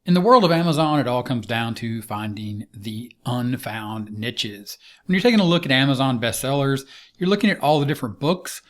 In the world of Amazon, it all comes down to finding the unfound niches. When you're taking a look at Amazon bestsellers, you're looking at all the different books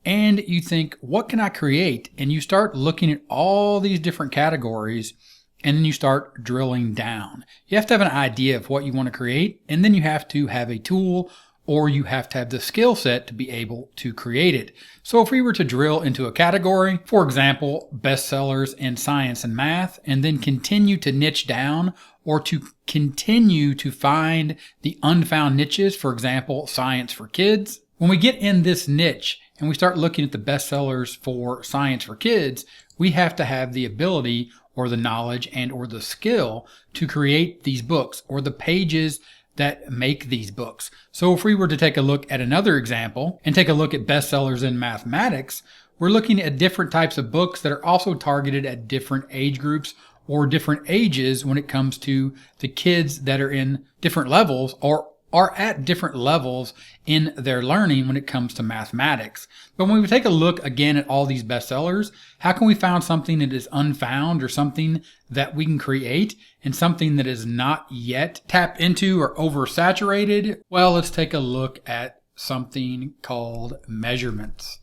and you think, what can I create? And you start looking at all these different categories and then you start drilling down. You have to have an idea of what you want to create, and then you have to have a tool or you have to have the skill set to be able to create it. So if we were to drill into a category, for example, bestsellers in science and math, and then continue to niche down or to continue to find the unfound niches, for example, science for kids, when we get in this niche and we start looking at the bestsellers for science for kids, we have to have the ability or the knowledge and or the skill to create these books or the pages that make these books. So if we were to take a look at another example and take a look at bestsellers in mathematics, we're looking at different types of books that are also targeted at different age groups or different ages when it comes to the kids that are in different levels or are at different levels in their learning when it comes to mathematics. But when we take a look again at all these bestsellers, how can we find something that is unfound or something that we can create and something that is not yet tapped into or oversaturated? Well, let's take a look at something called measurements.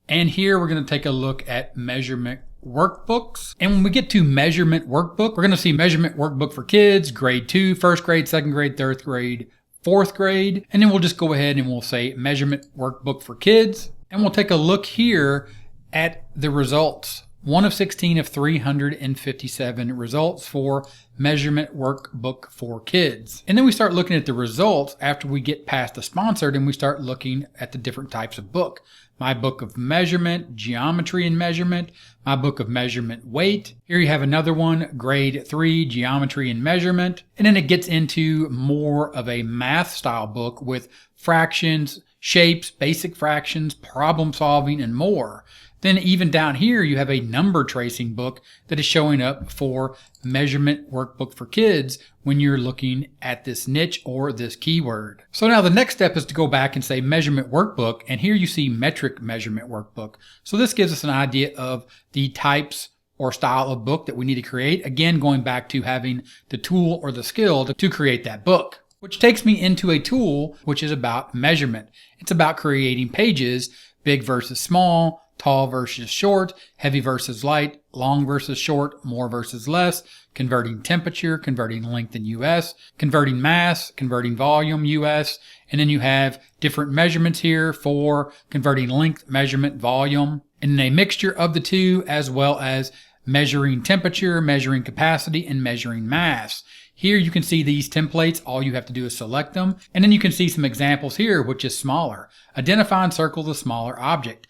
And here we're going to take a look at measurement workbooks. And when we get to measurement workbook, we're going to see measurement workbook for kids, grade 2, first grade, second grade, third grade, fourth grade, and then we'll just go ahead and we'll say measurement workbook for kids. And we'll take a look here at the results. 1 of 16 of 357 results for measurement workbook for kids. And then we start looking at the results after we get past the sponsored and we start looking at the different types of book. My book of measurement, geometry and measurement, my book of measurement weight. Here you have another one, grade 3, geometry and measurement. And then it gets into more of a math style book with fractions, shapes, basic fractions, problem solving, and more. Then even down here, you have a number tracing book that is showing up for measurement workbook for kids when you're looking at this niche or this keyword. So now the next step is to go back and say measurement workbook, and here you see metric measurement workbook. So this gives us an idea of the types or style of book that we need to create. Again, going back to having the tool or the skill to create that book. Which takes me into a tool which is about measurement. It's about creating pages, big versus small, tall versus short, heavy versus light, long versus short, more versus less, converting temperature, converting length in US, converting mass, converting volume US, and then you have different measurements here for converting length, measurement, volume, and then a mixture of the two as well as measuring temperature, measuring capacity, and measuring mass. Here you can see these templates. All you have to do is select them. And then you can see some examples here, which is smaller. Identify and circle the smaller object.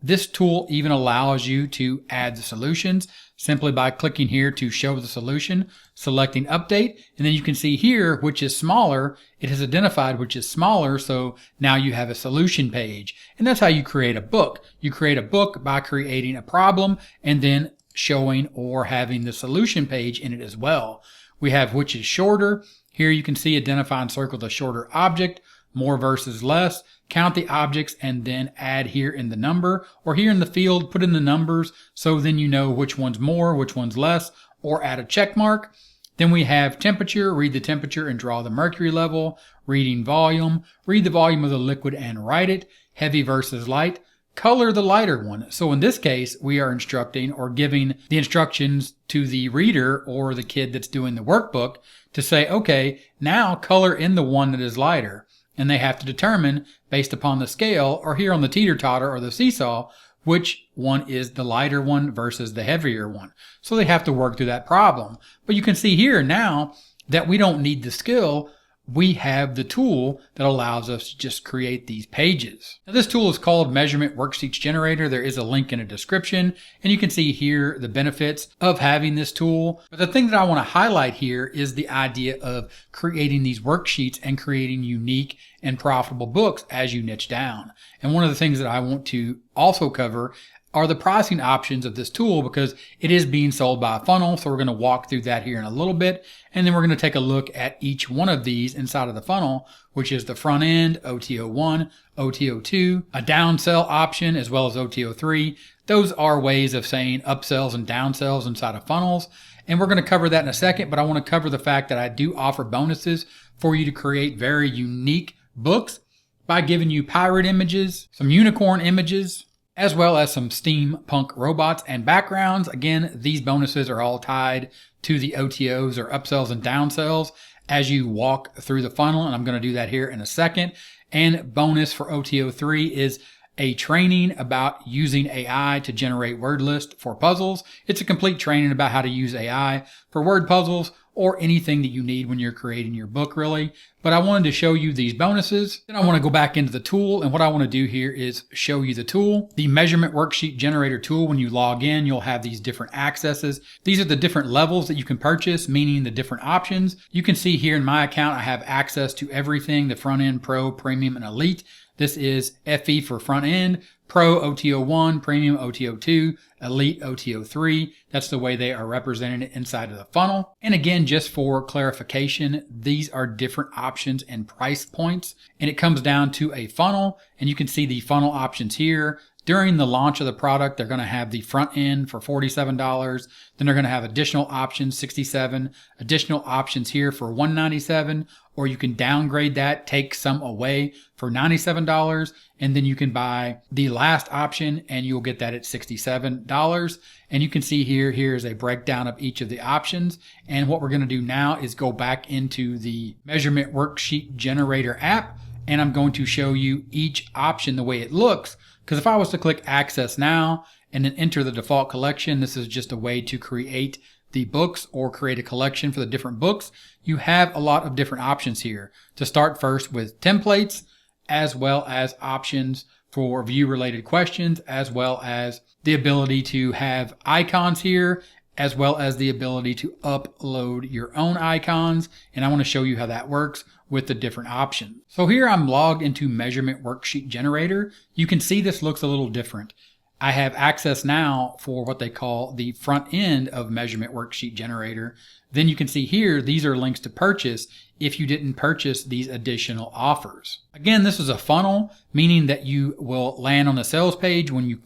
This tool even allows you to add the solutions simply by clicking here to show the solution, selecting update, and then you can see here which is smaller. It has identified which is smaller, so now you have a solution page. And that's how you create a book. You create a book by creating a problem and then showing or having the solution page in it as well. We have which is shorter. Here you can see identify and circle the shorter object, more versus less, count the objects, and then add here in the number, or here in the field, put in the numbers so then you know which one's more, which one's less, or add a check mark. Then we have temperature, read the temperature and draw the mercury level, reading volume, read the volume of the liquid and write it, heavy versus light, color the lighter one. So in this case, we are instructing or giving the instructions to the reader or the kid that's doing the workbook to say, okay, now color in the one that is lighter. And they have to determine based upon the scale or here on the teeter-totter or the seesaw, which one is the lighter one versus the heavier one. So they have to work through that problem. But you can see here now that we don't need the skill. We have the tool that allows us to just create these pages. Now, this tool is called Measurement Worksheets Generator. There is a link in a description, and you can see here the benefits of having this tool. But the thing that I want to highlight here is the idea of creating these worksheets and creating unique and profitable books as you niche down. And one of the things that I want to also cover are the pricing options of this tool because it is being sold by a funnel. So we're going to walk through that here in a little bit. And then we're going to take a look at each one of these inside of the funnel, which is the front end, OTO1, OTO2, a downsell option, as well as OTO3. Those are ways of saying upsells and downsells inside of funnels. And we're going to cover that in a second, but I want to cover the fact that I do offer bonuses for you to create very unique books by giving you pirate images, some unicorn images, as well as some steampunk robots and backgrounds. Again, these bonuses are all tied to the OTOs or upsells and downsells as you walk through the funnel, and I'm going to do that here in a second. And bonus for OTO 3 is a training about using AI to generate word list for puzzles. It's a complete training about how to use AI for word puzzles or anything that you need when you're creating your book, really. But I wanted to show you these bonuses. Then I want to go back into the tool, and what I want to do here is show you the tool. The measurement worksheet generator tool, when you log in, you'll have these different accesses. These are the different levels that you can purchase, meaning the different options. You can see here in my account, I have access to everything, the front end, pro, premium, and elite. This is FE for front end, Pro OTO 1, Premium OTO 2, Elite OTO 3. That's the way they are represented inside of the funnel. And again, just for clarification, these are different options and price points. And it comes down to a funnel. And you can see the funnel options here. During the launch of the product, they're going to have the front end for $47. Then they're going to have additional options, $67, additional options here for $197, or you can downgrade that, take some away for $97, and then you can buy the last option and you'll get that at $67. And you can see here's a breakdown of each of the options. And what we're going to do now is go back into the measurement worksheet generator app, and I'm going to show you each option the way it looks. Because if I was to click Access Now and then enter the default collection, this is just a way to create the books or create a collection for the different books. You have a lot of different options here. To start first with templates, as well as options for view-related questions, as well as the ability to have icons here, as well as the ability to upload your own icons. And I want to show you how that works with the different options. So here I'm logged into Measurement Worksheet Generator. You can see this looks a little different. I have access now for what they call the front end of Measurement Worksheet Generator. Then you can see here, these are links to purchase if you didn't purchase these additional offers. Again, this is a funnel, meaning that you will land on the sales page. When you're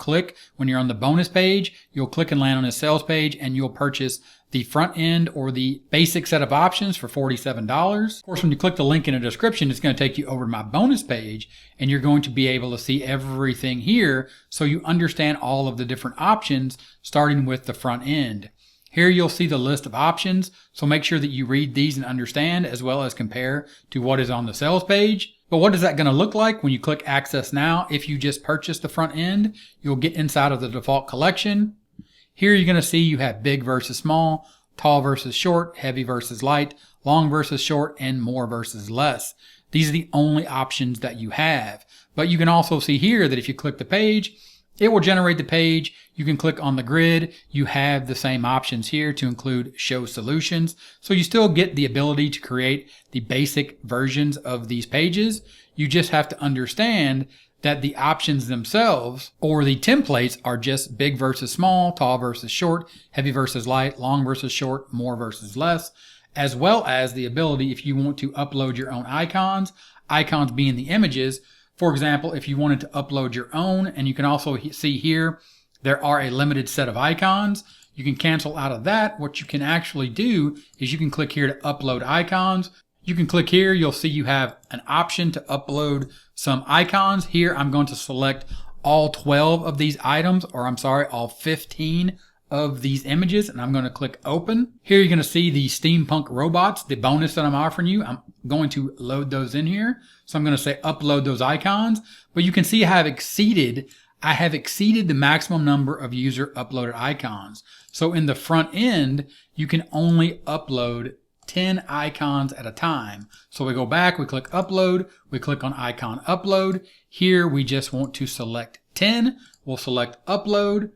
on the bonus page, you'll click and land on the sales page and you'll purchase the front end or the basic set of options for $47. Of course, when you click the link in the description, it's going to take you over to my bonus page and you're going to be able to see everything here so you understand all of the different options starting with the front end. Here you'll see the list of options, so make sure that you read these and understand as well as compare to what is on the sales page. But what is that going to look like when you click Access Now? If you just purchase the front end, you'll get inside of the default collection. Here you're going to see you have big versus small, tall versus short, heavy versus light, long versus short, and more versus less. These are the only options that you have. But you can also see here that if you click the page, it will generate the page. You can click on the grid. You have the same options here to include show solutions. So you still get the ability to create the basic versions of these pages. You just have to understand that the options themselves or the templates are just big versus small, tall versus short, heavy versus light, long versus short, more versus less, as well as the ability if you want to upload your own icons being the images. For example, if you wanted to upload your own, and you can also see here, there are a limited set of icons. You can cancel out of that. What you can actually do is you can click here to upload icons. You can click here, you'll see you have an option to upload some icons. Here I'm going to select all 12 of these items, or I'm sorry, all 15 of these images, and I'm going to click open. Here you're going to see the steampunk robots, the bonus that I'm offering you. I'm going to load those in here. So I'm going to say upload those icons, but you can see I have exceeded the maximum number of user uploaded icons. So in the front end, you can only upload 10 icons at a time. So we go back, we click upload, we click on icon upload. Here we just want to select 10. We'll select upload.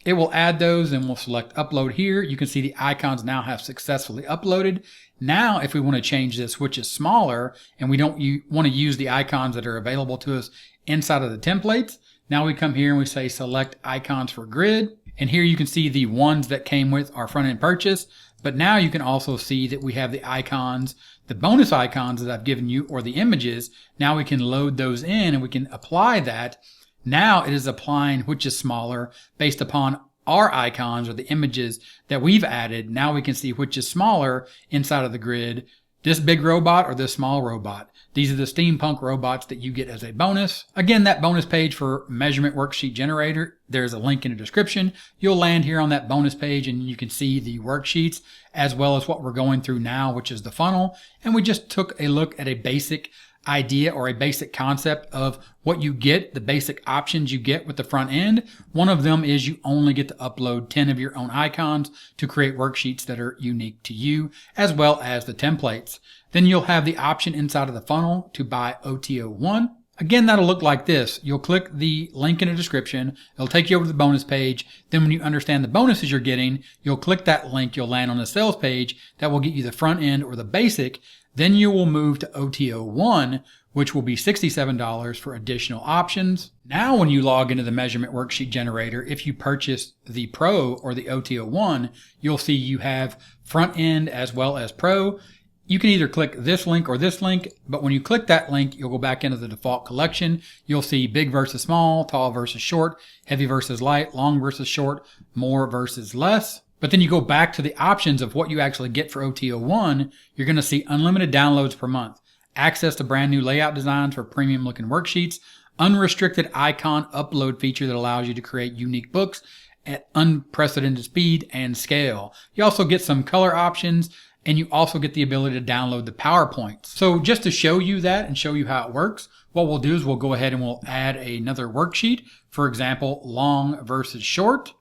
It will add those and we'll select upload here. You can see the icons now have successfully uploaded. Now, if we want to change this, which is smaller, and we don't want to use the icons that are available to us inside of the templates, now we come here and we say select icons for grid. And here you can see the ones that came with our front end purchase. But now you can also see that we have the icons, the bonus icons that I've given you, or the images. Now we can load those in and we can apply that. Now it is applying which is smaller based upon our icons or the images that we've added. Now we can see which is smaller inside of the grid, this big robot or this small robot. These are the steampunk robots that you get as a bonus. Again, that bonus page for measurement worksheet generator, there's a link in the description. You'll land here on that bonus page and you can see the worksheets as well as what we're going through now, which is the funnel. And we just took a look at a basic idea or a basic concept of what you get, the basic options you get with the front end. One of them is you only get to upload 10 of your own icons to create worksheets that are unique to you, as well as the templates. Then you'll have the option inside of the funnel to buy OTO1. Again, that'll look like this. You'll click the link in the description. It'll take you over to the bonus page. Then when you understand the bonuses you're getting, you'll click that link. You'll land on the sales page that will get you the front end or the basic. Then you will move to OTO1, which will be $67 for additional options. Now, when you log into the measurement worksheet generator, if you purchase the Pro or the OTO1, you'll see you have front end as well as Pro. You can either click this link or this link, but when you click that link, you'll go back into the default collection. You'll see big versus small, tall versus short, heavy versus light, long versus short, more versus less. But then you go back to the options of what you actually get for OTO1. You're going to see unlimited downloads per month, access to brand new layout designs for premium looking worksheets, unrestricted icon upload feature that allows you to create unique books at unprecedented speed and scale. You also get some color options, and you also get the ability to download the PowerPoints. So just to show you that and show you how it works, what we'll do is we'll go ahead and we'll add another worksheet. For example, long versus short.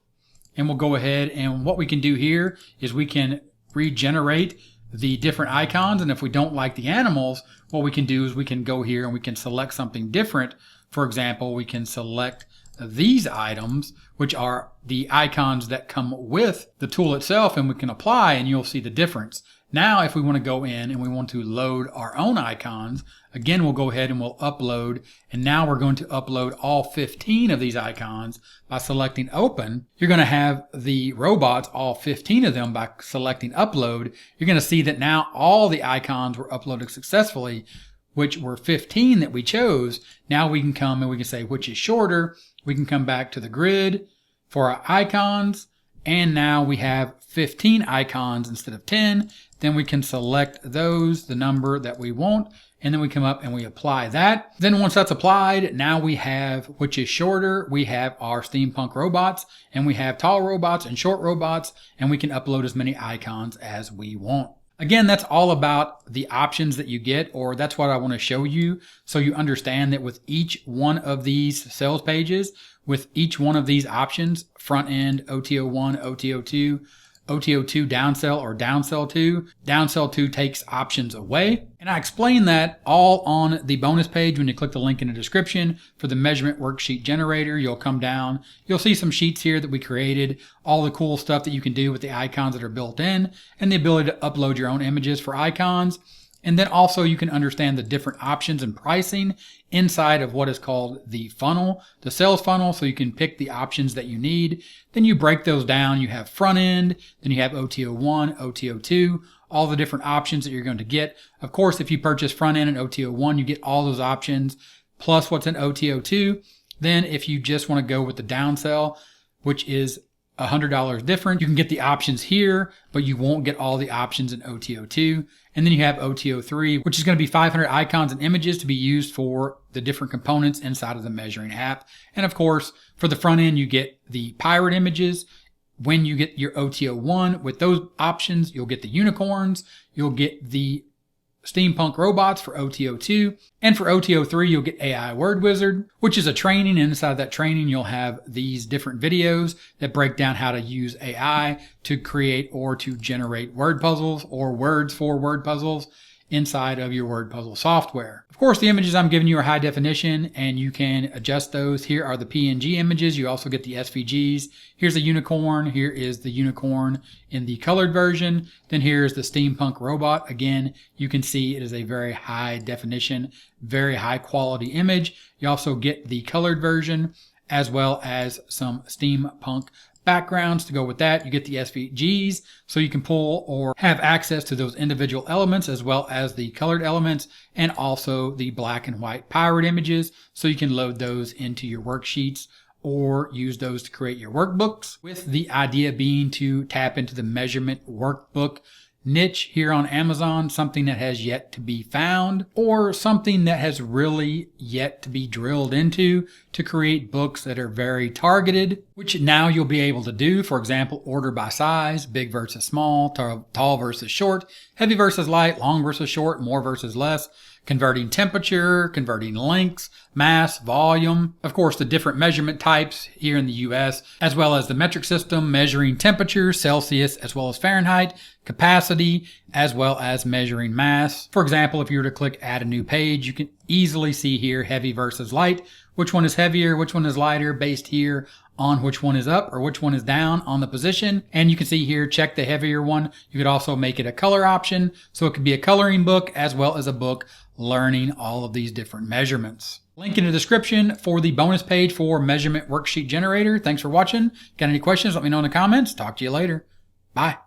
And we'll go ahead and what we can do here is we can regenerate the different icons. And if we don't like the animals, what we can do is we can go here and we can select something different. For example, we can select these items, which are the icons that come with the tool itself, and we can apply and you'll see the difference. Now, if we want to go in and we want to load our own icons, again, we'll go ahead and we'll upload. And now we're going to upload all 15 of these icons by selecting open. You're going to have the robots, all 15 of them, by selecting upload. You're going to see that now all the icons were uploaded successfully, which were 15 that we chose. Now we can come and we can say which is shorter. We can come back to the grid for our icons. And now we have 15 icons instead of 10. Then we can select those, the number that we want, and then we come up and we apply that. Then once that's applied, now we have which is shorter. We have our steampunk robots, and we have tall robots and short robots, and we can upload as many icons as we want. Again, that's all about the options that you get, or that's what I want to show you so you understand that with each one of these sales pages, with each one of these options, front end, OTO1, OTO2, OTO2 downsell or downsell 2. Downsell 2 takes options away. And I explain that all on the bonus page when you click the link in the description for the measurement worksheet generator. You'll come down. You'll see some sheets here that we created, all the cool stuff that you can do with the icons that are built in, and the ability to upload your own images for icons. And then also you can understand the different options and pricing inside of what is called the funnel, the sales funnel, so you can pick the options that you need. Then you break those down. You have front end, then you have OTO1, OTO2, all the different options that you're going to get. Of course, if you purchase front end and OTO1, you get all those options plus what's in OTO2. Then if you just want to go with the downsell, which is $100 different, you can get the options here, but you won't get all the options in OTO2. And then you have OTO3, which is going to be 500 icons and images to be used for the different components inside of the measuring app. And of course, for the front end, you get the pirate images. When you get your OTO1 with those options, you'll get the unicorns, you'll get the steampunk robots for OTO2, and for OTO3 you'll get AI Word Wizard, which is a training. And inside that training you'll have these different videos that break down how to use AI to create or to generate word puzzles or words for word puzzles inside of your word puzzle software. Of course, the images I'm giving you are high definition and you can adjust those. Here are the PNG images. You also get the SVGs. Here's a unicorn. Here is the unicorn in the colored version. Then here's the steampunk robot. Again, you can see it is a very high definition, very high quality image. You also get the colored version as well as some steampunk backgrounds to go with that. You get the SVGs, so you can pull or have access to those individual elements as well as the colored elements, and also the black and white pirate images, so you can load those into your worksheets or use those to create your workbooks, with the idea being to tap into the measurement workbook niche here on Amazon, something that has yet to be found or something that has really yet to be drilled into to create books that are very targeted, which now you'll be able to do. For example, order by size, big versus small, tall versus short, heavy versus light, long versus short, more versus less, converting temperature, converting lengths, mass, volume, of course the different measurement types here in the US, as well as the metric system measuring temperature, Celsius as well as Fahrenheit, capacity, as well as measuring mass. For example, if you were to click add a new page, you can easily see here heavy versus light, which one is heavier, which one is lighter, based here on which one is up or which one is down on the position. And you can see here, check the heavier one. You could also make it a color option. So it could be a coloring book as well as a book learning all of these different measurements. Link in the description for the bonus page for Measurement Worksheet Generator. Thanks for watching. Got any questions? Let me know in the comments. Talk to you later. Bye.